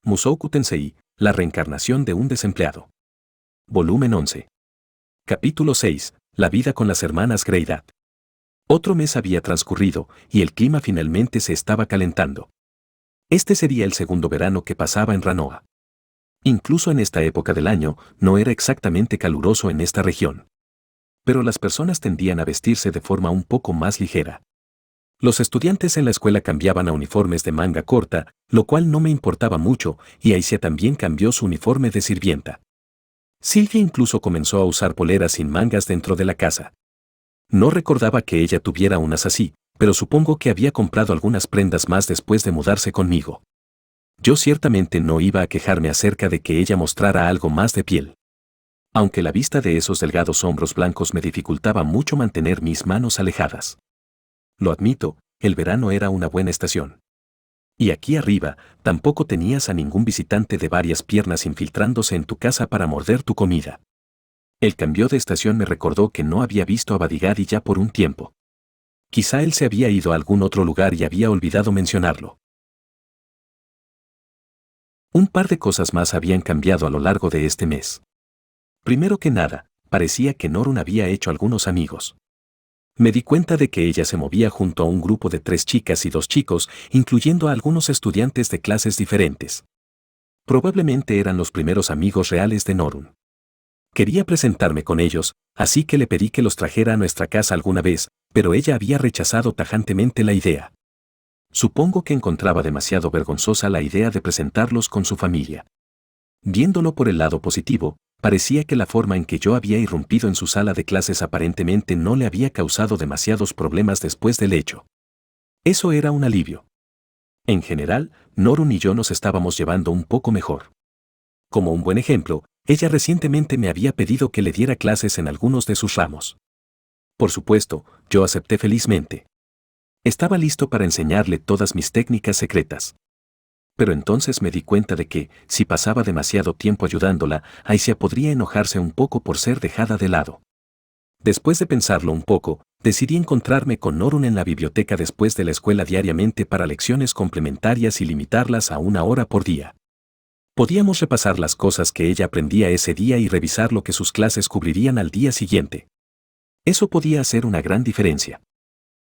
Mushoku Tensei, la reencarnación de un desempleado. Volumen 11. Capítulo 6. La vida con las hermanas Greydat. Otro mes había transcurrido, y el clima finalmente se estaba calentando. Este sería el segundo verano que pasaba en Ranoa. Incluso en esta época del año, no era exactamente caluroso en esta región. Pero las personas tendían a vestirse de forma un poco más ligera. Los estudiantes en la escuela cambiaban a uniformes de manga corta, lo cual no me importaba mucho, y Aicia también cambió su uniforme de sirvienta. Silvia incluso comenzó a usar poleras sin mangas dentro de la casa. No recordaba que ella tuviera unas así, pero supongo que había comprado algunas prendas más después de mudarse conmigo. Yo ciertamente no iba a quejarme acerca de que ella mostrara algo más de piel. Aunque la vista de esos delgados hombros blancos me dificultaba mucho mantener mis manos alejadas. Lo admito, el verano era una buena estación. Y aquí arriba, tampoco tenías a ningún visitante de varias piernas infiltrándose en tu casa para morder tu comida. El cambio de estación me recordó que no había visto a Badigadi ya por un tiempo. Quizá él se había ido a algún otro lugar y había olvidado mencionarlo. Un par de cosas más habían cambiado a lo largo de este mes. Primero que nada, parecía que Norun había hecho algunos amigos. Me di cuenta de que ella se movía junto a un grupo de 3 chicas y 2 chicos, incluyendo a algunos estudiantes de clases diferentes. Probablemente eran los primeros amigos reales de Norun. Quería presentarme con ellos, así que le pedí que los trajera a nuestra casa alguna vez, pero ella había rechazado tajantemente la idea. Supongo que encontraba demasiado vergonzosa la idea de presentarlos con su familia. Viéndolo por el lado positivo, parecía que la forma en que yo había irrumpido en su sala de clases aparentemente no le había causado demasiados problemas después del hecho. Eso era un alivio. En general, Norun y yo nos estábamos llevando un poco mejor. Como un buen ejemplo, ella recientemente me había pedido que le diera clases en algunos de sus ramos. Por supuesto, yo acepté felizmente. Estaba listo para enseñarle todas mis técnicas secretas. Pero entonces me di cuenta de que, si pasaba demasiado tiempo ayudándola, Aicia podría enojarse un poco por ser dejada de lado. Después de pensarlo un poco, decidí encontrarme con Norun en la biblioteca después de la escuela diariamente para lecciones complementarias y limitarlas a 1 hora por día. Podíamos repasar las cosas que ella aprendía ese día y revisar lo que sus clases cubrirían al día siguiente. Eso podía hacer una gran diferencia.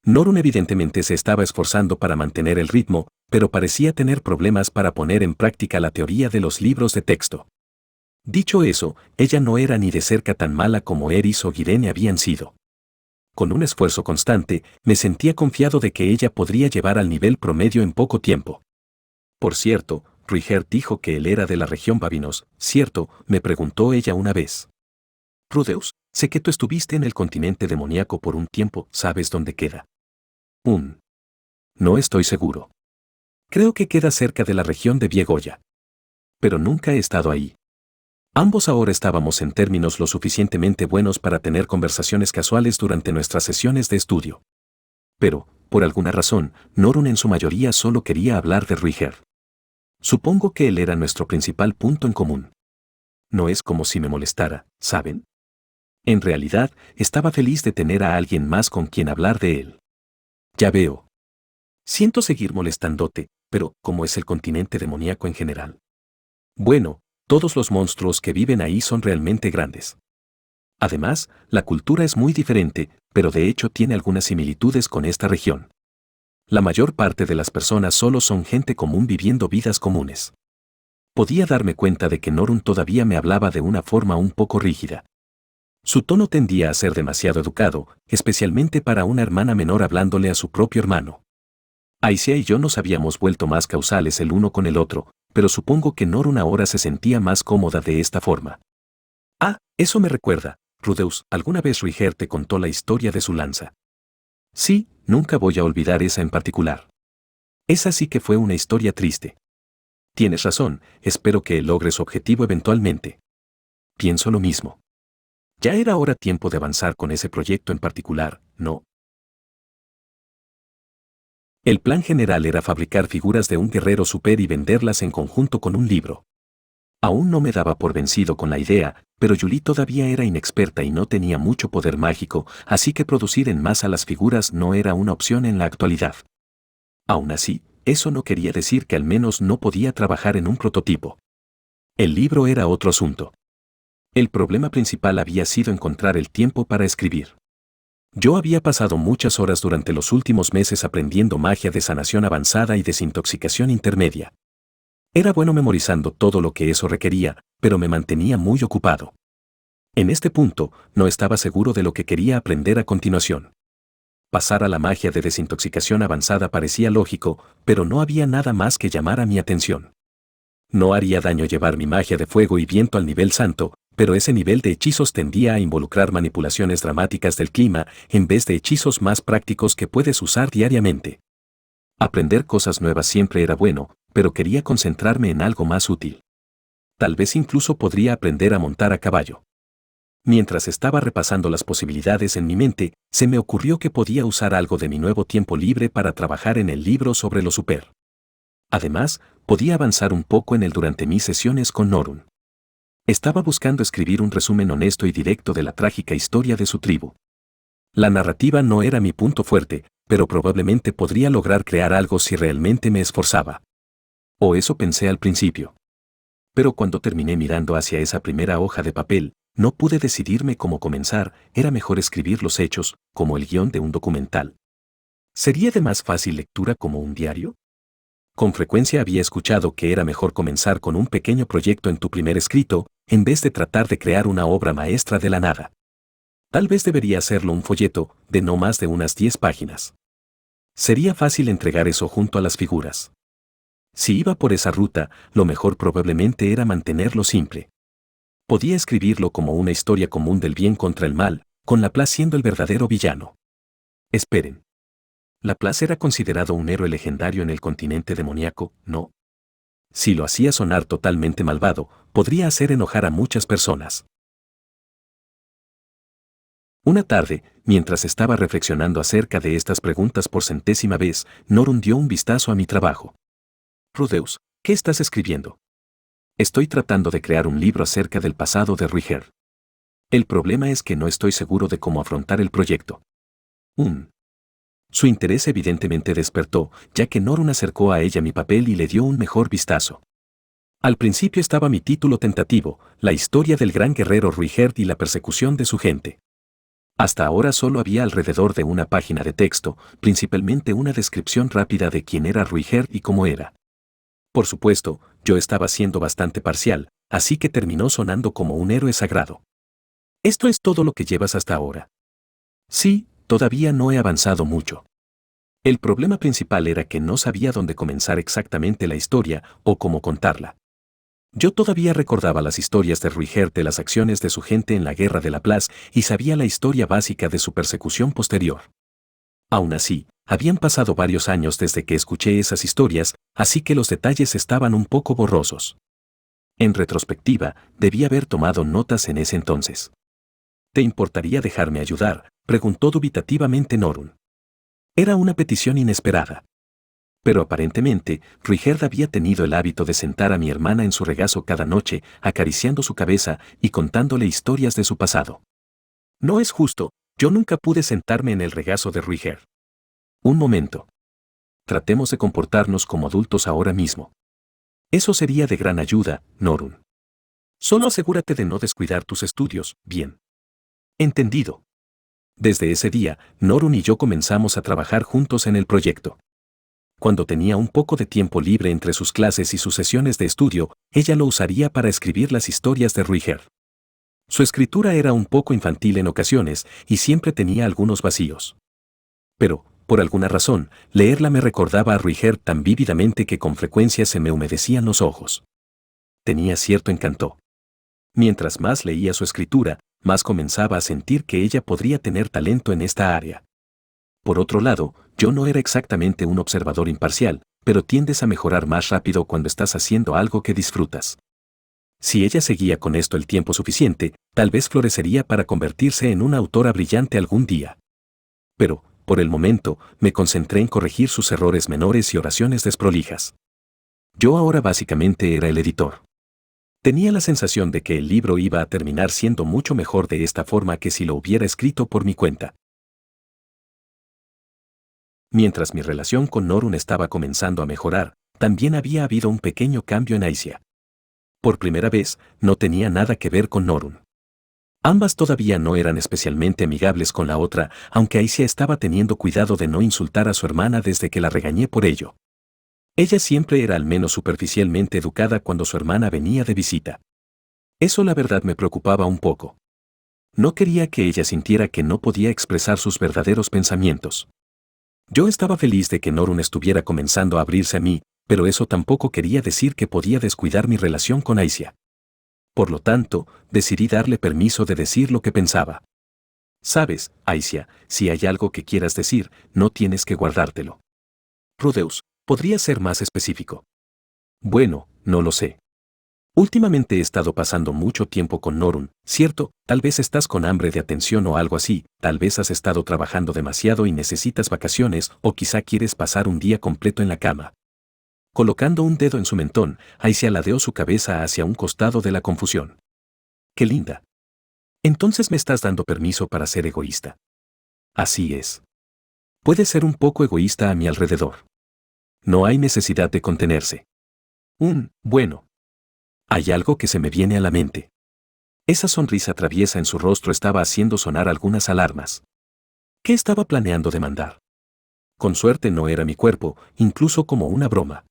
Norun evidentemente se estaba esforzando para mantener el ritmo, pero parecía tener problemas para poner en práctica la teoría de los libros de texto. Dicho eso, ella no era ni de cerca tan mala como Eris o Girene habían sido. Con un esfuerzo constante, me sentía confiado de que ella podría llevar al nivel promedio en poco tiempo. Por cierto, Ruiger dijo que él era de la región Babinos, ¿cierto?, me preguntó ella una vez. Rudeus, sé que tú estuviste en el continente demoníaco por un tiempo, ¿sabes dónde queda? No estoy seguro. Creo que queda cerca de la región de Viegoya. Pero nunca he estado ahí. Ambos ahora estábamos en términos lo suficientemente buenos para tener conversaciones casuales durante nuestras sesiones de estudio. Pero, por alguna razón, Norun en su mayoría solo quería hablar de Ruiger. Supongo que él era nuestro principal punto en común. No es como si me molestara, ¿saben? En realidad, estaba feliz de tener a alguien más con quien hablar de él. Ya veo. Siento seguir molestándote, pero ¿cómo es el continente demoníaco en general? Bueno, todos los monstruos que viven ahí son realmente grandes. Además, la cultura es muy diferente, pero de hecho tiene algunas similitudes con esta región. La mayor parte de las personas solo son gente común viviendo vidas comunes. Podía darme cuenta de que Norun todavía me hablaba de una forma un poco rígida. Su tono tendía a ser demasiado educado, especialmente para una hermana menor hablándole a su propio hermano. Aicia y yo nos habíamos vuelto más causales el uno con el otro, pero supongo que Norun ahora se sentía más cómoda de esta forma. Ah, eso me recuerda, Rudeus, ¿alguna vez Ruiger te contó la historia de su lanza? Sí, nunca voy a olvidar esa en particular. Esa sí que fue una historia triste. Tienes razón, espero que él logre su objetivo eventualmente. Pienso lo mismo. Ya era ahora tiempo de avanzar con ese proyecto en particular, ¿no? El plan general era fabricar figuras de un guerrero super y venderlas en conjunto con un libro. Aún no me daba por vencido con la idea, pero Yuli todavía era inexperta y no tenía mucho poder mágico, así que producir en masa las figuras no era una opción en la actualidad. Aún así, eso no quería decir que al menos no podía trabajar en un prototipo. El libro era otro asunto. El problema principal había sido encontrar el tiempo para escribir. Yo había pasado muchas horas durante los últimos meses aprendiendo magia de sanación avanzada y desintoxicación intermedia. Era bueno memorizando todo lo que eso requería, pero me mantenía muy ocupado. En este punto, no estaba seguro de lo que quería aprender a continuación. Pasar a la magia de desintoxicación avanzada parecía lógico, pero no había nada más que llamara mi atención. No haría daño llevar mi magia de fuego y viento al nivel santo, pero ese nivel de hechizos tendía a involucrar manipulaciones dramáticas del clima en vez de hechizos más prácticos que puedes usar diariamente. Aprender cosas nuevas siempre era bueno, pero quería concentrarme en algo más útil. Tal vez incluso podría aprender a montar a caballo. Mientras estaba repasando las posibilidades en mi mente, se me ocurrió que podía usar algo de mi nuevo tiempo libre para trabajar en el libro sobre lo super. Además, podía avanzar un poco en él durante mis sesiones con Norun. Estaba buscando escribir un resumen honesto y directo de la trágica historia de su tribu. La narrativa no era mi punto fuerte, pero probablemente podría lograr crear algo si realmente me esforzaba. O eso pensé al principio. Pero cuando terminé mirando hacia esa primera hoja de papel, no pude decidirme cómo comenzar. Era mejor escribir los hechos, como el guión de un documental. ¿Sería de más fácil lectura como un diario? Con frecuencia había escuchado que era mejor comenzar con un pequeño proyecto en tu primer escrito, en vez de tratar de crear una obra maestra de la nada. Tal vez debería hacerlo un folleto, de no más de unas 10 páginas. Sería fácil entregar eso junto a las figuras. Si iba por esa ruta, lo mejor probablemente era mantenerlo simple. Podía escribirlo como una historia común del bien contra el mal, con Laplace siendo el verdadero villano. Esperen. Laplace era considerado un héroe legendario en el continente demoníaco, ¿no? Si lo hacía sonar totalmente malvado, podría hacer enojar a muchas personas. Una tarde, mientras estaba reflexionando acerca de estas preguntas por centésima vez, Norun dio un vistazo a mi trabajo. Rudeus, ¿qué estás escribiendo? Estoy tratando de crear un libro acerca del pasado de Ruiger. El problema es que no estoy seguro de cómo afrontar el proyecto. Su interés evidentemente despertó, ya que Norun acercó a ella mi papel y le dio un mejor vistazo. Al principio estaba mi título tentativo, la historia del gran guerrero Ruiger y la persecución de su gente. Hasta ahora solo había alrededor de una página de texto, principalmente una descripción rápida de quién era Ruiger y cómo era. Por supuesto, yo estaba siendo bastante parcial, así que terminó sonando como un héroe sagrado. ¿Esto es todo lo que llevas hasta ahora? Sí, todavía no he avanzado mucho. El problema principal era que no sabía dónde comenzar exactamente la historia o cómo contarla. Yo todavía recordaba las historias de Ruiger de las acciones de su gente en la guerra de Laplace y sabía la historia básica de su persecución posterior. Aún así, habían pasado varios años desde que escuché esas historias, así que los detalles estaban un poco borrosos. En retrospectiva, debí haber tomado notas en ese entonces. ¿Te importaría dejarme ayudar?, preguntó dubitativamente Norun. Era una petición inesperada. Pero aparentemente, Ruiger había tenido el hábito de sentar a mi hermana en su regazo cada noche, acariciando su cabeza y contándole historias de su pasado. No es justo, yo nunca pude sentarme en el regazo de Ruiger. Un momento. Tratemos de comportarnos como adultos ahora mismo. Eso sería de gran ayuda, Norun. Solo asegúrate de no descuidar tus estudios, ¿bien? Entendido. Desde ese día, Norun y yo comenzamos a trabajar juntos en el proyecto. Cuando tenía un poco de tiempo libre entre sus clases y sus sesiones de estudio, ella lo usaría para escribir las historias de Ruiger. Su escritura era un poco infantil en ocasiones y siempre tenía algunos vacíos. Pero, por alguna razón, leerla me recordaba a Ruiger tan vívidamente que con frecuencia se me humedecían los ojos. Tenía cierto encanto. Mientras más leía su escritura, más comenzaba a sentir que ella podría tener talento en esta área. Por otro lado, yo no era exactamente un observador imparcial, pero tiendes a mejorar más rápido cuando estás haciendo algo que disfrutas. Si ella seguía con esto el tiempo suficiente, tal vez florecería para convertirse en una autora brillante algún día. Pero, por el momento, me concentré en corregir sus errores menores y oraciones desprolijas. Yo ahora básicamente era el editor. Tenía la sensación de que el libro iba a terminar siendo mucho mejor de esta forma que si lo hubiera escrito por mi cuenta. mientras mi relación con Norun estaba comenzando a mejorar, también había habido un pequeño cambio en Aisha. Por primera vez, no tenía nada que ver con Norun. Ambas todavía no eran especialmente amigables con la otra, aunque Aisha estaba teniendo cuidado de no insultar a su hermana desde que la regañé por ello. Ella siempre era al menos superficialmente educada cuando su hermana venía de visita. Eso la verdad me preocupaba un poco. No quería que ella sintiera que no podía expresar sus verdaderos pensamientos. Yo estaba feliz de que Norun estuviera comenzando a abrirse a mí, pero eso tampoco quería decir que podía descuidar mi relación con Aisha. Por lo tanto, decidí darle permiso de decir lo que pensaba. Sabes, Aisha, si hay algo que quieras decir, no tienes que guardártelo. Rudeus, ¿podría ser más específico? Bueno, no lo sé. Últimamente he estado pasando mucho tiempo con Norun, ¿cierto? Tal vez estás con hambre de atención o algo así, tal vez has estado trabajando demasiado y necesitas vacaciones, o quizá quieres pasar un día completo en la cama. Colocando un dedo en su mentón, Aisha ladeó su cabeza hacia un costado de la confusión. ¡Qué linda! Entonces me estás dando permiso para ser egoísta. Así es. Puedes ser un poco egoísta a mi alrededor. No hay necesidad de contenerse. Bueno. Hay algo que se me viene a la mente. Esa sonrisa traviesa en su rostro estaba haciendo sonar algunas alarmas. ¿Qué estaba planeando demandar? Con suerte no era mi cuerpo, incluso como una broma.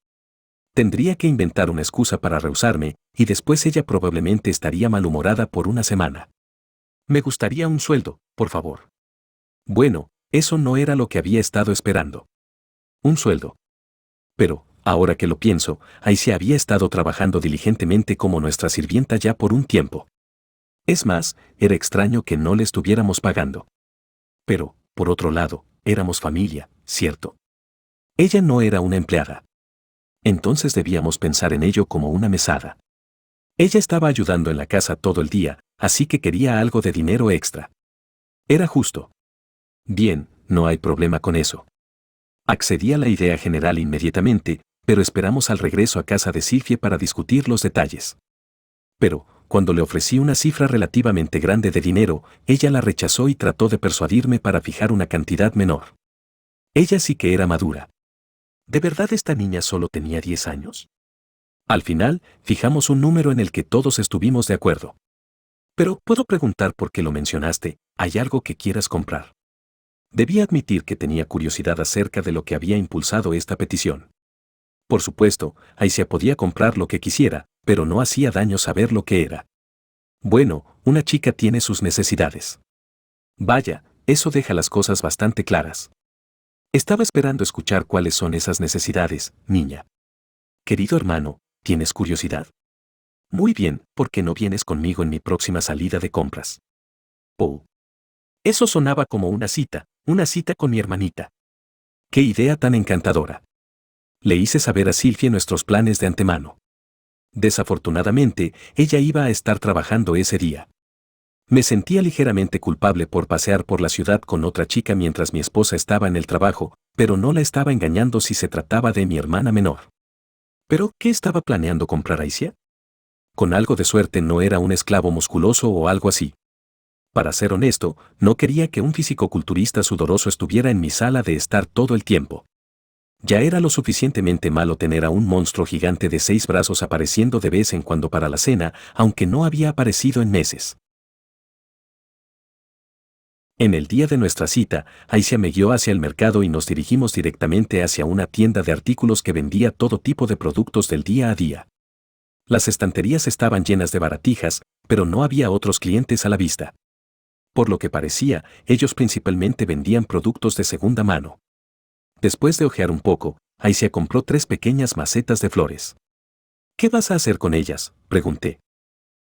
Tendría que inventar una excusa para rehusarme, y después ella probablemente estaría malhumorada por una semana. Me gustaría un sueldo, por favor. Bueno, eso no era lo que había estado esperando. Un sueldo. Pero, ahora que lo pienso, Aisha había estado trabajando diligentemente como nuestra sirvienta ya por un tiempo. Es más, era extraño que no le estuviéramos pagando. Pero, por otro lado, éramos familia, ¿cierto? Ella no era una empleada. Entonces debíamos pensar en ello como una mesada. Ella estaba ayudando en la casa todo el día, así que quería algo de dinero extra. Era justo. Bien, no hay problema con eso. Accedí a la idea general inmediatamente, pero esperamos al regreso a casa de Sylvie para discutir los detalles. Pero, cuando le ofrecí una cifra relativamente grande de dinero, ella la rechazó y trató de persuadirme para fijar una cantidad menor. Ella sí que era madura. ¿De verdad esta niña solo tenía 10 años? Al final, fijamos un número en el que todos estuvimos de acuerdo. Pero, ¿puedo preguntar por qué lo mencionaste? ¿Hay algo que quieras comprar? Debí admitir que tenía curiosidad acerca de lo que había impulsado esta petición. Por supuesto, Aisha podía comprar lo que quisiera, pero no hacía daño saber lo que era. Bueno, una chica tiene sus necesidades. Vaya, eso deja las cosas bastante claras. Estaba esperando escuchar cuáles son esas necesidades, niña. Querido hermano, ¿tienes curiosidad? Muy bien, ¿por qué no vienes conmigo en mi próxima salida de compras? Oh. Eso sonaba como una cita con mi hermanita. ¡Qué idea tan encantadora! Le hice saber a Sylvie nuestros planes de antemano. Desafortunadamente, ella iba a estar trabajando ese día. Me sentía ligeramente culpable por pasear por la ciudad con otra chica mientras mi esposa estaba en el trabajo, pero no la estaba engañando si se trataba de mi hermana menor. ¿Pero qué estaba planeando comprar Aisha? Con algo de suerte no era un esclavo musculoso o algo así. Para ser honesto, no quería que un fisicoculturista sudoroso estuviera en mi sala de estar todo el tiempo. Ya era lo suficientemente malo tener a un monstruo gigante de 6 brazos apareciendo de vez en cuando para la cena, aunque no había aparecido en meses. En el día de nuestra cita, Aisha me guió hacia el mercado y nos dirigimos directamente hacia una tienda de artículos que vendía todo tipo de productos del día a día. Las estanterías estaban llenas de baratijas, pero no había otros clientes a la vista. Por lo que parecía, ellos principalmente vendían productos de segunda mano. Después de hojear un poco, Aisha compró 3 pequeñas macetas de flores. ¿Qué vas a hacer con ellas?, pregunté.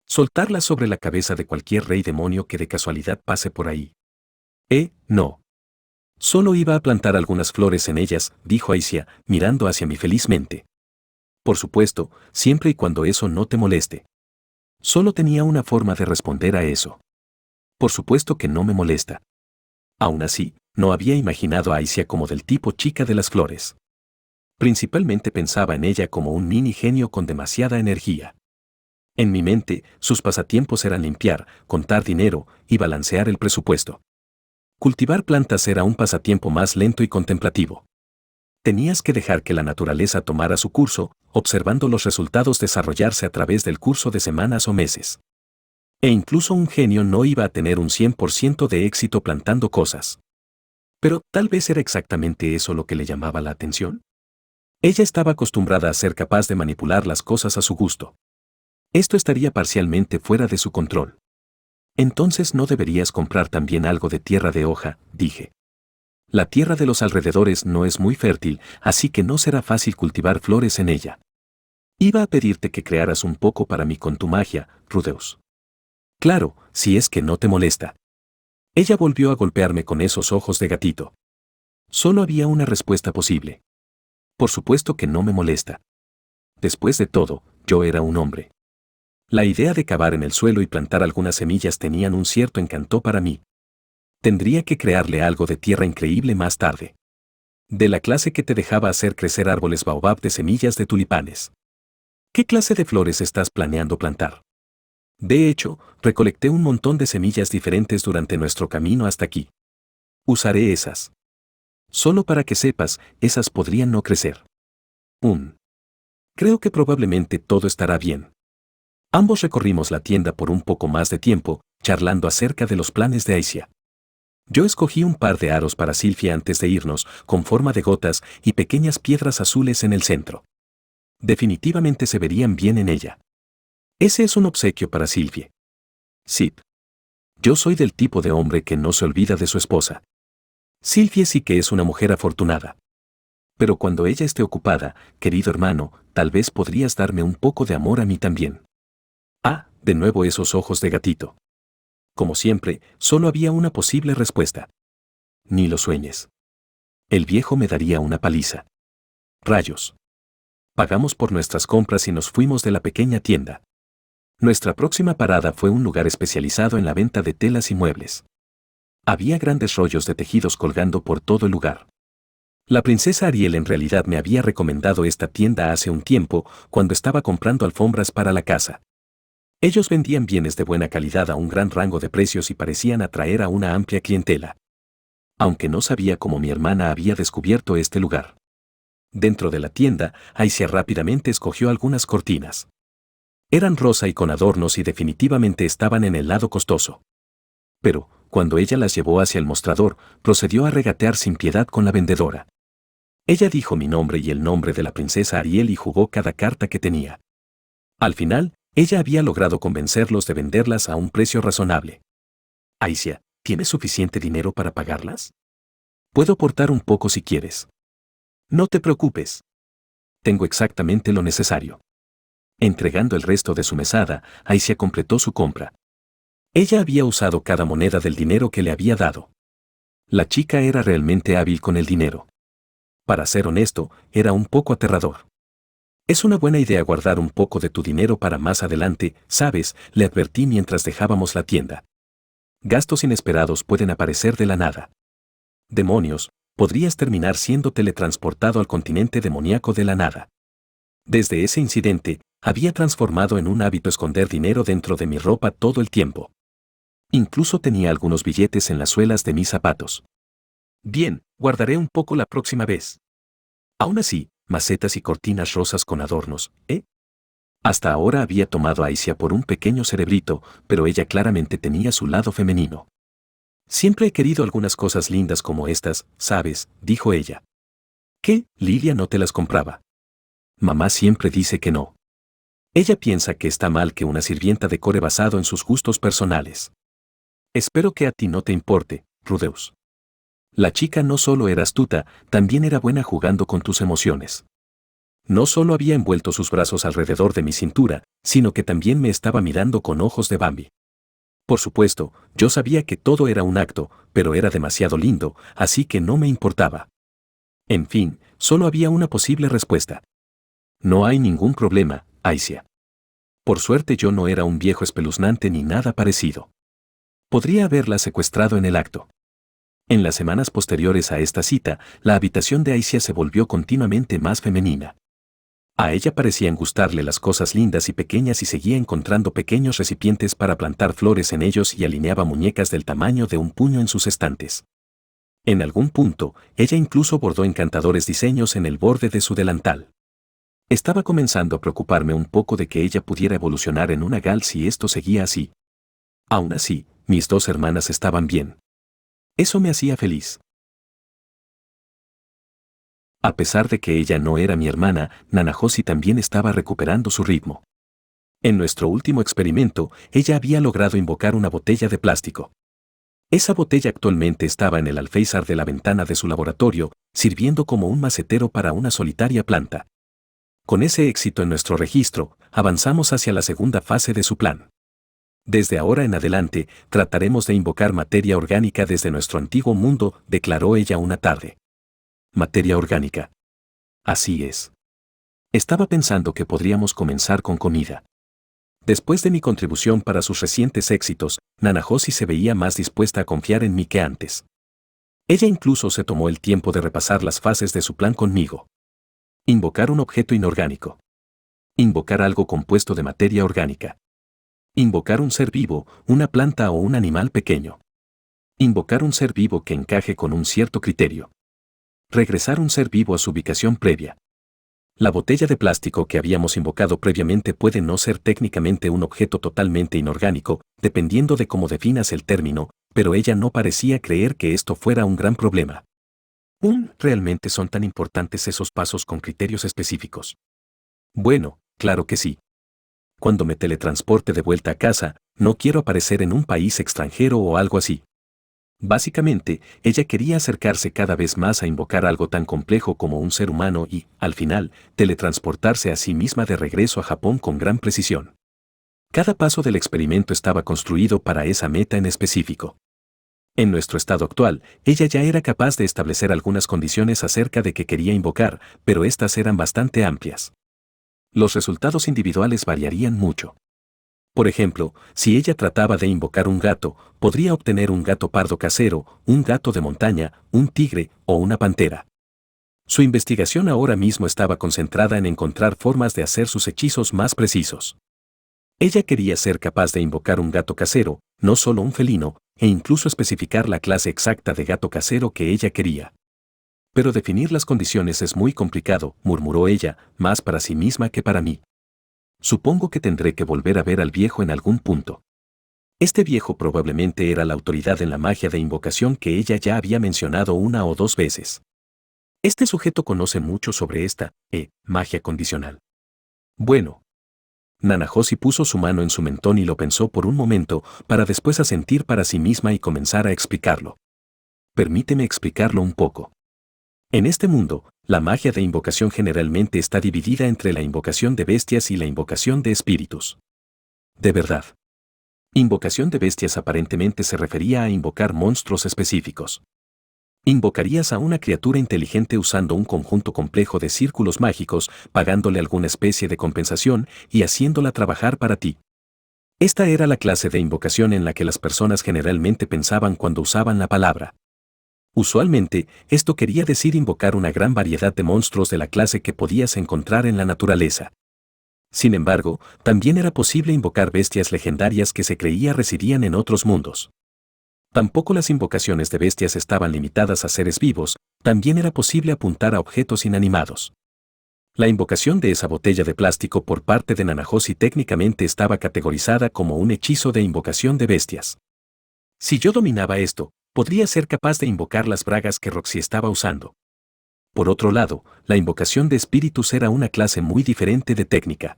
Soltarlas sobre la cabeza de cualquier rey demonio que de casualidad pase por ahí. No. Solo iba a plantar algunas flores en ellas, dijo Aisha, mirando hacia mí felizmente. Por supuesto, siempre y cuando eso no te moleste. Solo tenía una forma de responder a eso. Por supuesto que no me molesta. Aún así, no había imaginado a Aisha como del tipo chica de las flores. Principalmente pensaba en ella como un mini genio con demasiada energía. En mi mente, sus pasatiempos eran limpiar, contar dinero y balancear el presupuesto. Cultivar plantas era un pasatiempo más lento y contemplativo. Tenías que dejar que la naturaleza tomara su curso, observando los resultados desarrollarse a través del curso de semanas o meses. E incluso un genio no iba a tener un 100% de éxito plantando cosas. Pero tal vez era exactamente eso lo que le llamaba la atención. Ella estaba acostumbrada a ser capaz de manipular las cosas a su gusto. Esto estaría parcialmente fuera de su control. Entonces no deberías comprar también algo de tierra de hoja, dije. La tierra de los alrededores no es muy fértil, así que no será fácil cultivar flores en ella. Iba a pedirte que crearas un poco para mí con tu magia, Rudeus. Claro, si es que no te molesta. Ella volvió a golpearme con esos ojos de gatito. Solo había una respuesta posible. Por supuesto que no me molesta. Después de todo, yo era un hombre. La idea de cavar en el suelo y plantar algunas semillas tenían un cierto encanto para mí. Tendría que crearle algo de tierra increíble más tarde. De la clase que te dejaba hacer crecer árboles baobab de semillas de tulipanes. ¿Qué clase de flores estás planeando plantar? De hecho, recolecté un montón de semillas diferentes durante nuestro camino hasta aquí. Usaré esas. Solo para que sepas, esas podrían no crecer. Creo que probablemente todo estará bien. Ambos recorrimos la tienda por un poco más de tiempo, charlando acerca de los planes de Aisha. Yo escogí un par de aros para Sylvie antes de irnos, con forma de gotas y pequeñas piedras azules en el centro. Definitivamente se verían bien en ella. Ese es un obsequio para Sylvie. Sí. Yo soy del tipo de hombre que no se olvida de su esposa. Sylvie sí que es una mujer afortunada. Pero cuando ella esté ocupada, querido hermano, tal vez podrías darme un poco de amor a mí también. Ah, de nuevo esos ojos de gatito. Como siempre, solo había una posible respuesta. Ni lo sueñes. El viejo me daría una paliza. Rayos. Pagamos por nuestras compras y nos fuimos de la pequeña tienda. Nuestra próxima parada fue un lugar especializado en la venta de telas y muebles. Había grandes rollos de tejidos colgando por todo el lugar. La princesa Ariel en realidad me había recomendado esta tienda hace un tiempo, cuando estaba comprando alfombras para la casa. Ellos vendían bienes de buena calidad a un gran rango de precios y parecían atraer a una amplia clientela. Aunque no sabía cómo mi hermana había descubierto este lugar. Dentro de la tienda, Aisha rápidamente escogió algunas cortinas. Eran rosa y con adornos y definitivamente estaban en el lado costoso. Pero, cuando ella las llevó hacia el mostrador, procedió a regatear sin piedad con la vendedora. Ella dijo mi nombre y el nombre de la princesa Ariel y jugó cada carta que tenía. Al final, ella había logrado convencerlos de venderlas a un precio razonable. Aisha, ¿tienes suficiente dinero para pagarlas? Puedo aportar un poco si quieres. No te preocupes. Tengo exactamente lo necesario. Entregando el resto de su mesada, Aisha completó su compra. Ella había usado cada moneda del dinero que le había dado. La chica era realmente hábil con el dinero. Para ser honesto, era un poco aterrador. Es una buena idea guardar un poco de tu dinero para más adelante, ¿sabes?, le advertí mientras dejábamos la tienda. Gastos inesperados pueden aparecer de la nada. Demonios, podrías terminar siendo teletransportado al continente demoníaco de la nada. Desde ese incidente, había transformado en un hábito esconder dinero dentro de mi ropa todo el tiempo. Incluso tenía algunos billetes en las suelas de mis zapatos. Bien, guardaré un poco la próxima vez. Aún así, macetas y cortinas rosas con adornos, ¿eh? Hasta ahora había tomado a Aisha por un pequeño cerebrito, pero ella claramente tenía su lado femenino. Siempre he querido algunas cosas lindas como estas, ¿sabes?, dijo ella. ¿Qué? Lilia no te las compraba. Mamá siempre dice que no. Ella piensa que está mal que una sirvienta decore basado en sus gustos personales. Espero que a ti no te importe, Rudeus. La chica no solo era astuta, también era buena jugando con tus emociones. No solo había envuelto sus brazos alrededor de mi cintura, sino que también me estaba mirando con ojos de Bambi. Por supuesto, yo sabía que todo era un acto, pero era demasiado lindo, así que no me importaba. En fin, solo había una posible respuesta. No hay ningún problema, Aisha. Por suerte yo no era un viejo espeluznante ni nada parecido. Podría haberla secuestrado en el acto. En las semanas posteriores a esta cita, la habitación de Aisha se volvió continuamente más femenina. A ella parecían gustarle las cosas lindas y pequeñas y seguía encontrando pequeños recipientes para plantar flores en ellos y alineaba muñecas del tamaño de un puño en sus estantes. En algún punto, ella incluso bordó encantadores diseños en el borde de su delantal. Estaba comenzando a preocuparme un poco de que ella pudiera evolucionar en una gal si esto seguía así. Aún así, mis dos hermanas estaban bien. Eso me hacía feliz. A pesar de que ella no era mi hermana, Nanahoshi también estaba recuperando su ritmo. En nuestro último experimento, ella había logrado invocar una botella de plástico. Esa botella actualmente estaba en el alféizar de la ventana de su laboratorio, sirviendo como un macetero para una solitaria planta. Con ese éxito en nuestro registro, avanzamos hacia la segunda fase de su plan. Desde ahora en adelante, trataremos de invocar materia orgánica desde nuestro antiguo mundo, declaró ella una tarde. Materia orgánica. Así es. Estaba pensando que podríamos comenzar con comida. Después de mi contribución para sus recientes éxitos, Nanahoshi se veía más dispuesta a confiar en mí que antes. Ella incluso se tomó el tiempo de repasar las fases de su plan conmigo. Invocar un objeto inorgánico. Invocar algo compuesto de materia orgánica. Invocar un ser vivo, una planta o un animal pequeño. Invocar un ser vivo que encaje con un cierto criterio. Regresar un ser vivo a su ubicación previa. La botella de plástico que habíamos invocado previamente puede no ser técnicamente un objeto totalmente inorgánico, dependiendo de cómo definas el término, pero ella no parecía creer que esto fuera un gran problema. ¿Realmente son tan importantes esos pasos con criterios específicos? Bueno, claro que sí. Cuando me teletransporte de vuelta a casa, no quiero aparecer en un país extranjero o algo así. Básicamente, ella quería acercarse cada vez más a invocar algo tan complejo como un ser humano y, al final, teletransportarse a sí misma de regreso a Japón con gran precisión. Cada paso del experimento estaba construido para esa meta en específico. En nuestro estado actual, ella ya era capaz de establecer algunas condiciones acerca de qué quería invocar, pero estas eran bastante amplias. Los resultados individuales variarían mucho. Por ejemplo, si ella trataba de invocar un gato, podría obtener un gato pardo casero, un gato de montaña, un tigre o una pantera. Su investigación ahora mismo estaba concentrada en encontrar formas de hacer sus hechizos más precisos. Ella quería ser capaz de invocar un gato casero, no solo un felino, e incluso especificar la clase exacta de gato casero que ella quería. Pero definir las condiciones es muy complicado, murmuró ella, más para sí misma que para mí. Supongo que tendré que volver a ver al viejo en algún punto. Este viejo probablemente era la autoridad en la magia de invocación que ella ya había mencionado una o dos veces. Este sujeto conoce mucho sobre esta, magia condicional. Bueno. Nanahoshi puso su mano en su mentón y lo pensó por un momento, para después asentir para sí misma y comenzar a explicarlo. Permíteme explicarlo un poco. En este mundo, la magia de invocación generalmente está dividida entre la invocación de bestias y la invocación de espíritus. De verdad. Invocación de bestias aparentemente se refería a invocar monstruos específicos. Invocarías a una criatura inteligente usando un conjunto complejo de círculos mágicos, pagándole alguna especie de compensación y haciéndola trabajar para ti. Esta era la clase de invocación en la que las personas generalmente pensaban cuando usaban la palabra. Usualmente, esto quería decir invocar una gran variedad de monstruos de la clase que podías encontrar en la naturaleza. Sin embargo, también era posible invocar bestias legendarias que se creía residían en otros mundos. Tampoco las invocaciones de bestias estaban limitadas a seres vivos, también era posible apuntar a objetos inanimados. La invocación de esa botella de plástico por parte de Nanahoshi técnicamente estaba categorizada como un hechizo de invocación de bestias. Si yo dominaba esto, podría ser capaz de invocar las bragas que Roxy estaba usando. Por otro lado, la invocación de espíritus era una clase muy diferente de técnica.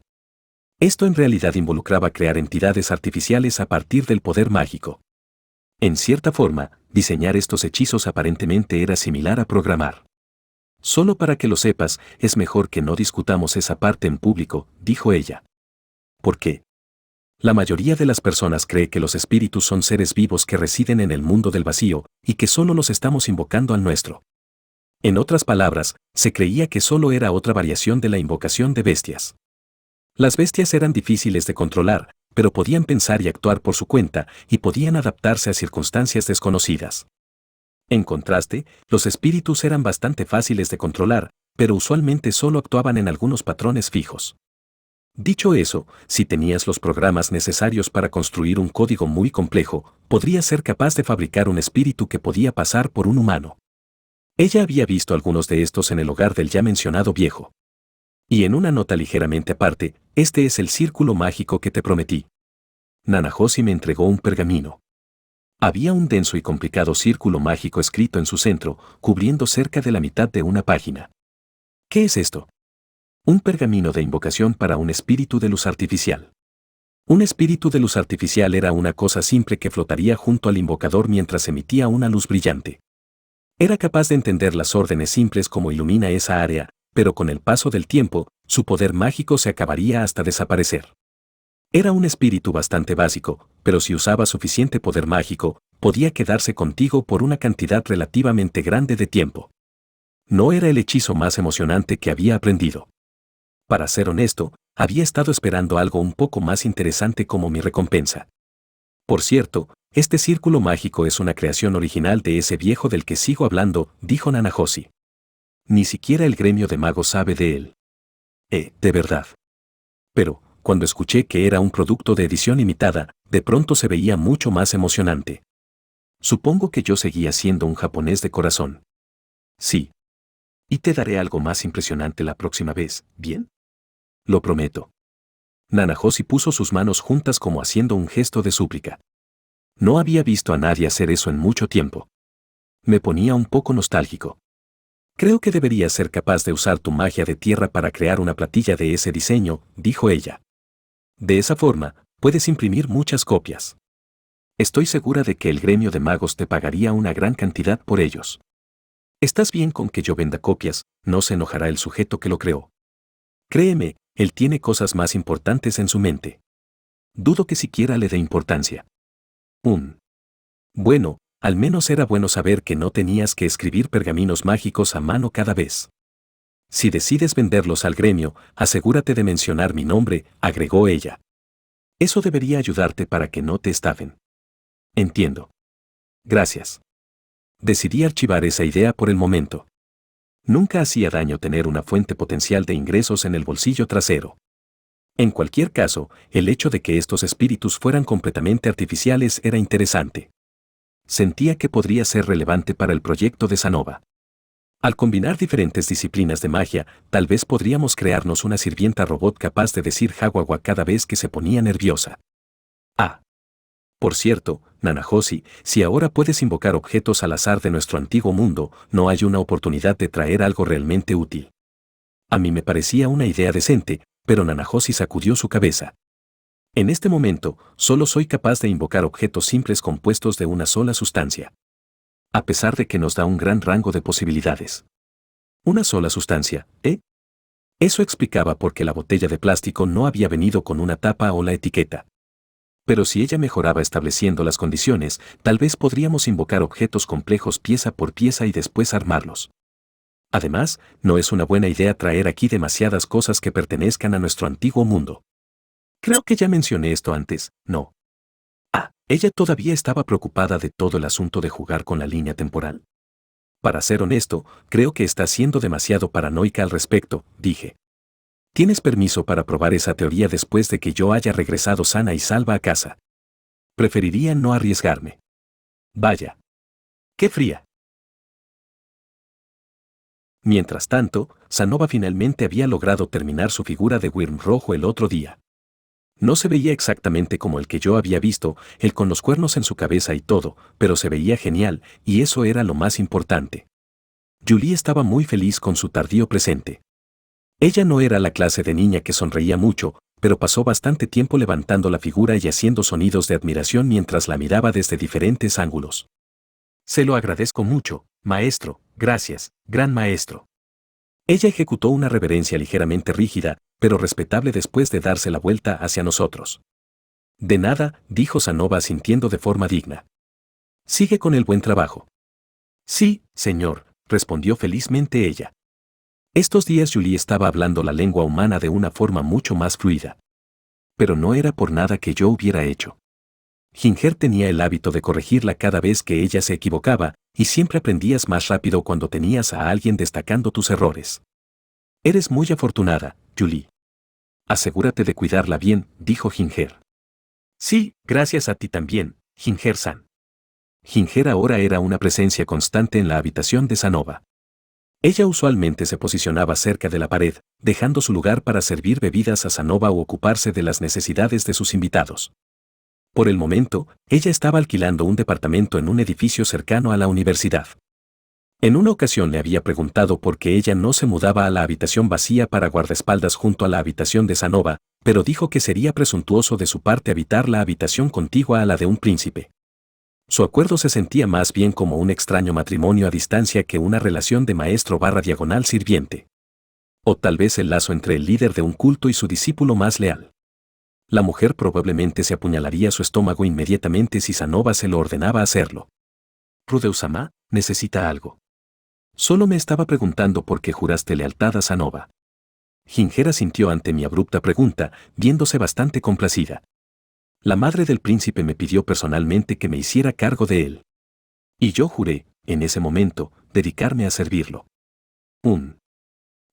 Esto en realidad involucraba crear entidades artificiales a partir del poder mágico. En cierta forma, diseñar estos hechizos aparentemente era similar a programar. Solo para que lo sepas, es mejor que no discutamos esa parte en público, dijo ella. ¿Por qué? La mayoría de las personas cree que los espíritus son seres vivos que residen en el mundo del vacío, y que solo los estamos invocando al nuestro. En otras palabras, se creía que solo era otra variación de la invocación de bestias. Las bestias eran difíciles de controlar, pero podían pensar y actuar por su cuenta, y podían adaptarse a circunstancias desconocidas. En contraste, los espíritus eran bastante fáciles de controlar, pero usualmente solo actuaban en algunos patrones fijos. Dicho eso, si tenías los programas necesarios para construir un código muy complejo, podrías ser capaz de fabricar un espíritu que podía pasar por un humano. Ella había visto algunos de estos en el hogar del ya mencionado viejo. Y en una nota ligeramente aparte, este es el círculo mágico que te prometí. Nanahoshi me entregó un pergamino. Había un denso y complicado círculo mágico escrito en su centro, cubriendo cerca de la mitad de una página. ¿Qué es esto? Un pergamino de invocación para un espíritu de luz artificial. Un espíritu de luz artificial era una cosa simple que flotaría junto al invocador mientras emitía una luz brillante. Era capaz de entender las órdenes simples como ilumina esa área, pero con el paso del tiempo, su poder mágico se acabaría hasta desaparecer. Era un espíritu bastante básico, pero si usaba suficiente poder mágico, podía quedarse contigo por una cantidad relativamente grande de tiempo. No era el hechizo más emocionante que había aprendido. Para ser honesto, había estado esperando algo un poco más interesante como mi recompensa. Por cierto, este círculo mágico es una creación original de ese viejo del que sigo hablando, dijo Nanahoshi. Ni siquiera el gremio de magos sabe de él. De verdad. Pero, cuando escuché que era un producto de edición limitada, de pronto se veía mucho más emocionante. Supongo que yo seguía siendo un japonés de corazón. Sí. Y te daré algo más impresionante la próxima vez, ¿bien? Lo prometo. Nanahoshi puso sus manos juntas como haciendo un gesto de súplica. No había visto a nadie hacer eso en mucho tiempo. Me ponía un poco nostálgico. Creo que deberías ser capaz de usar tu magia de tierra para crear una platilla de ese diseño, dijo ella. De esa forma, puedes imprimir muchas copias. Estoy segura de que el gremio de magos te pagaría una gran cantidad por ellos. ¿Estás bien con que yo venda copias? No se enojará el sujeto que lo creó. Créeme, él tiene cosas más importantes en su mente. Dudo que siquiera le dé importancia. Bueno, al menos era bueno saber que no tenías que escribir pergaminos mágicos a mano cada vez. Si decides venderlos al gremio, asegúrate de mencionar mi nombre, agregó ella. Eso debería ayudarte para que no te estafen. Entiendo. Gracias. Decidí archivar esa idea por el momento. Nunca hacía daño tener una fuente potencial de ingresos en el bolsillo trasero. En cualquier caso, el hecho de que estos espíritus fueran completamente artificiales era interesante. Sentía que podría ser relevante para el proyecto de Sanova. Al combinar diferentes disciplinas de magia, tal vez podríamos crearnos una sirvienta robot capaz de decir Hawawa cada vez que se ponía nerviosa. Ah. Por cierto, Nanahoshi, si ahora puedes invocar objetos al azar de nuestro antiguo mundo, ¿no hay una oportunidad de traer algo realmente útil? A mí me parecía una idea decente, pero Nanahoshi sacudió su cabeza. En este momento, solo soy capaz de invocar objetos simples compuestos de una sola sustancia. A pesar de que nos da un gran rango de posibilidades. Una sola sustancia, ¿eh? Eso explicaba por qué la botella de plástico no había venido con una tapa o la etiqueta. Pero si ella mejoraba estableciendo las condiciones, tal vez podríamos invocar objetos complejos pieza por pieza y después armarlos. Además, no es una buena idea traer aquí demasiadas cosas que pertenezcan a nuestro antiguo mundo. Creo que ya mencioné esto antes, ¿no? Ella todavía estaba preocupada de todo el asunto de jugar con la línea temporal. Para ser honesto, creo que está siendo demasiado paranoica al respecto, dije. Tienes permiso para probar esa teoría después de que yo haya regresado sana y salva a casa. Preferiría no arriesgarme. Vaya. ¡Qué fría! Mientras tanto, Sanova finalmente había logrado terminar su figura de Wyrm rojo el otro día. No se veía exactamente como el que yo había visto, el con los cuernos en su cabeza y todo, pero se veía genial, y eso era lo más importante. Julie estaba muy feliz con su tardío presente. Ella no era la clase de niña que sonreía mucho, pero pasó bastante tiempo levantando la figura y haciendo sonidos de admiración mientras la miraba desde diferentes ángulos. Se lo agradezco mucho, maestro, gracias, gran maestro. Ella ejecutó una reverencia ligeramente rígida, pero respetable después de darse la vuelta hacia nosotros. De nada, dijo Sanova asintiendo de forma digna. Sigue con el buen trabajo. Sí, señor, respondió felizmente ella. Estos días Julie estaba hablando la lengua humana de una forma mucho más fluida. Pero no era por nada que yo hubiera hecho. Ginger tenía el hábito de corregirla cada vez que ella se equivocaba, y siempre aprendías más rápido cuando tenías a alguien destacando tus errores. Eres muy afortunada, Julie. Asegúrate de cuidarla bien, dijo Ginger. Sí, gracias a ti también, Ginger-san. Ginger ahora era una presencia constante en la habitación de Sanova. Ella usualmente se posicionaba cerca de la pared, dejando su lugar para servir bebidas a Sanova o ocuparse de las necesidades de sus invitados. Por el momento, ella estaba alquilando un departamento en un edificio cercano a la universidad. En una ocasión le había preguntado por qué ella no se mudaba a la habitación vacía para guardaespaldas junto a la habitación de Sanova, pero dijo que sería presuntuoso de su parte habitar la habitación contigua a la de un príncipe. Su acuerdo se sentía más bien como un extraño matrimonio a distancia que una relación de maestro/diagonal sirviente. O tal vez el lazo entre el líder de un culto y su discípulo más leal. La mujer probablemente se apuñalaría su estómago inmediatamente si Sanova se lo ordenaba hacerlo. Rudeus-sama, necesita algo. Solo me estaba preguntando por qué juraste lealtad a Sanova. Ginger asintió ante mi abrupta pregunta, viéndose bastante complacida. La madre del príncipe me pidió personalmente que me hiciera cargo de él. Y yo juré, en ese momento, dedicarme a servirlo.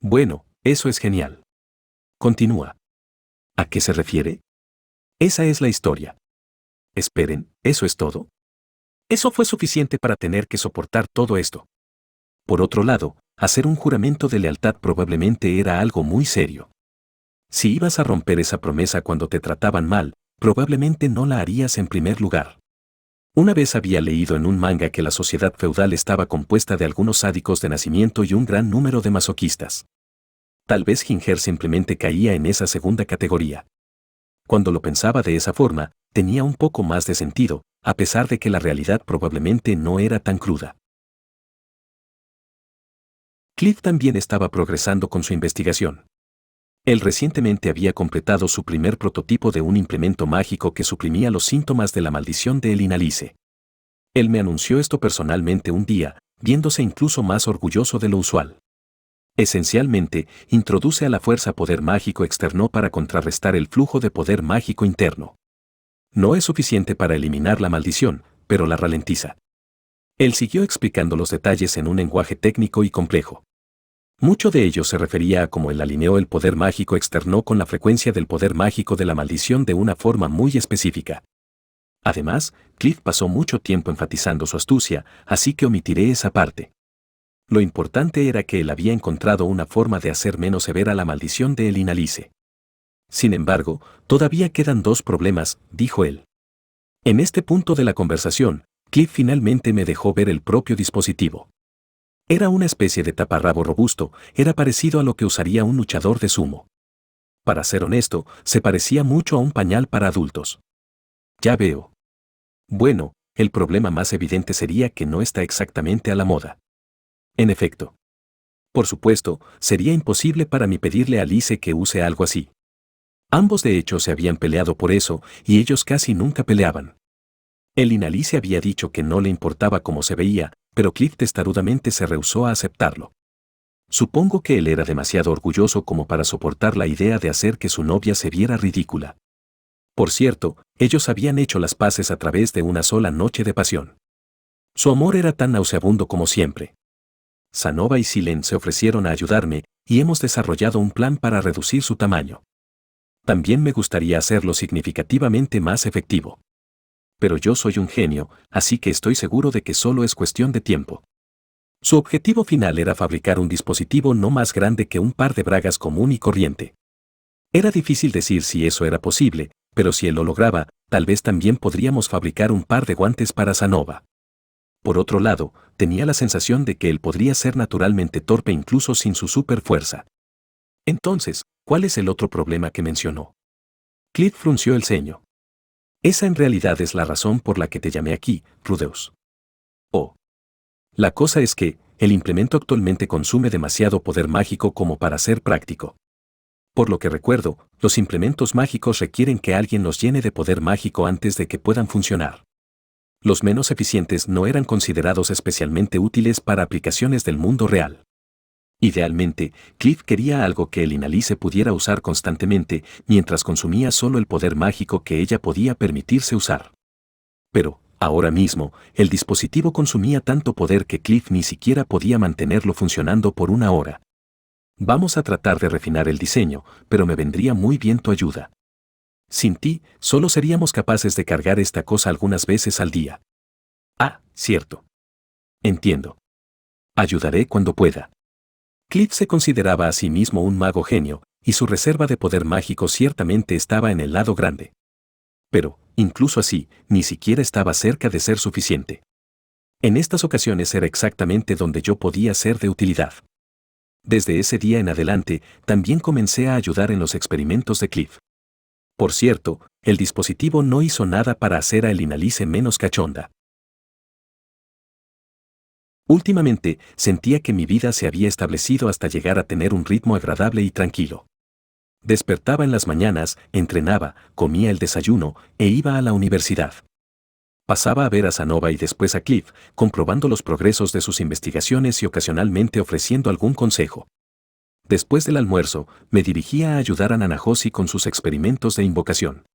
Bueno, eso es genial. Continúa. ¿A qué se refiere? Esa es la historia. Esperen, ¿eso es todo? Eso fue suficiente para tener que soportar todo esto. Por otro lado, hacer un juramento de lealtad probablemente era algo muy serio. Si ibas a romper esa promesa cuando te trataban mal, probablemente no la harías en primer lugar. Una vez había leído en un manga que la sociedad feudal estaba compuesta de algunos sádicos de nacimiento y un gran número de masoquistas. Tal vez Ginger simplemente caía en esa segunda categoría. Cuando lo pensaba de esa forma, tenía un poco más de sentido, a pesar de que la realidad probablemente no era tan cruda. Cliff también estaba progresando con su investigación. Él recientemente había completado su primer prototipo de un implemento mágico que suprimía los síntomas de la maldición de Elinalice. Él me anunció esto personalmente un día, viéndose incluso más orgulloso de lo usual. Esencialmente, introduce a la fuerza poder mágico externo para contrarrestar el flujo de poder mágico interno. No es suficiente para eliminar la maldición, pero la ralentiza. Él siguió explicando los detalles en un lenguaje técnico y complejo. Mucho de ello se refería a cómo él alineó el poder mágico externo con la frecuencia del poder mágico de la maldición de una forma muy específica. Además, Cliff pasó mucho tiempo enfatizando su astucia, así que omitiré esa parte. Lo importante era que él había encontrado una forma de hacer menos severa la maldición de Elinalice. Sin embargo, todavía quedan dos problemas, dijo él. En este punto de la conversación, Cliff finalmente me dejó ver el propio dispositivo. Era una especie de taparrabo robusto, era parecido a lo que usaría un luchador de sumo. Para ser honesto, se parecía mucho a un pañal para adultos. Ya veo. Bueno, el problema más evidente sería que no está exactamente a la moda. En efecto. Por supuesto, sería imposible para mí pedirle a Alice que use algo así. Ambos de hecho se habían peleado por eso, y ellos casi nunca peleaban. Elinalice había dicho que no le importaba cómo se veía, pero Cliff testarudamente se rehusó a aceptarlo. Supongo que él era demasiado orgulloso como para soportar la idea de hacer que su novia se viera ridícula. Por cierto, ellos habían hecho las paces a través de una sola noche de pasión. Su amor era tan nauseabundo como siempre. Sanova y Silen se ofrecieron a ayudarme, y hemos desarrollado un plan para reducir su tamaño. También me gustaría hacerlo significativamente más efectivo. Pero yo soy un genio, así que estoy seguro de que solo es cuestión de tiempo. Su objetivo final era fabricar un dispositivo no más grande que un par de bragas común y corriente. Era difícil decir si eso era posible, pero si él lo lograba, tal vez también podríamos fabricar un par de guantes para Sanova. Por otro lado, tenía la sensación de que él podría ser naturalmente torpe incluso sin su superfuerza. Entonces, ¿cuál es el otro problema que mencionó? Cliff frunció el ceño. Esa en realidad es la razón por la que te llamé aquí, Rudeus. Oh. La cosa es que, el implemento actualmente consume demasiado poder mágico como para ser práctico. Por lo que recuerdo, los implementos mágicos requieren que alguien los llene de poder mágico antes de que puedan funcionar. Los menos eficientes no eran considerados especialmente útiles para aplicaciones del mundo real. Idealmente, Cliff quería algo que Elinalice pudiera usar constantemente, mientras consumía solo el poder mágico que ella podía permitirse usar. Pero, ahora mismo, el dispositivo consumía tanto poder que Cliff ni siquiera podía mantenerlo funcionando por una hora. Vamos a tratar de refinar el diseño, pero me vendría muy bien tu ayuda. Sin ti, solo seríamos capaces de cargar esta cosa algunas veces al día. Ah, cierto. Entiendo. Ayudaré cuando pueda. Cliff se consideraba a sí mismo un mago genio, y su reserva de poder mágico ciertamente estaba en el lado grande. Pero, incluso así, ni siquiera estaba cerca de ser suficiente. En estas ocasiones era exactamente donde yo podía ser de utilidad. Desde ese día en adelante, también comencé a ayudar en los experimentos de Cliff. Por cierto, el dispositivo no hizo nada para hacer a Elinalice menos cachonda. Últimamente, sentía que mi vida se había establecido hasta llegar a tener un ritmo agradable y tranquilo. Despertaba en las mañanas, entrenaba, comía el desayuno e iba a la universidad. Pasaba a ver a Sanova y después a Cliff, comprobando los progresos de sus investigaciones y ocasionalmente ofreciendo algún consejo. Después del almuerzo, me dirigía a ayudar a Nanahoshi con sus experimentos de invocación.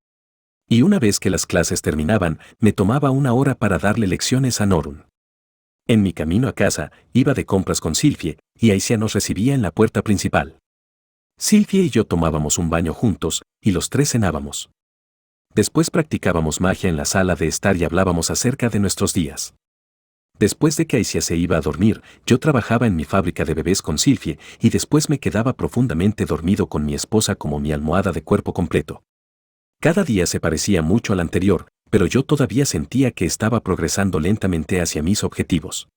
Y una vez que las clases terminaban, me tomaba una hora para darle lecciones a Norun. En mi camino a casa, iba de compras con Sylphie, y Aisha nos recibía en la puerta principal. Sylphie y yo tomábamos un baño juntos, y los tres cenábamos. Después practicábamos magia en la sala de estar y hablábamos acerca de nuestros días. Después de que Aisha se iba a dormir, yo trabajaba en mi fábrica de bebés con Sylphie, y después me quedaba profundamente dormido con mi esposa como mi almohada de cuerpo completo. Cada día se parecía mucho al anterior, pero yo todavía sentía que estaba progresando lentamente hacia mis objetivos.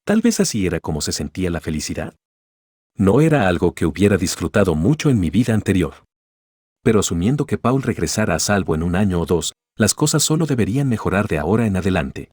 Tal vez así era como se sentía la felicidad. No era algo que hubiera disfrutado mucho en mi vida anterior. Pero asumiendo que Paul regresara a salvo en un año o dos, las cosas solo deberían mejorar de ahora en adelante.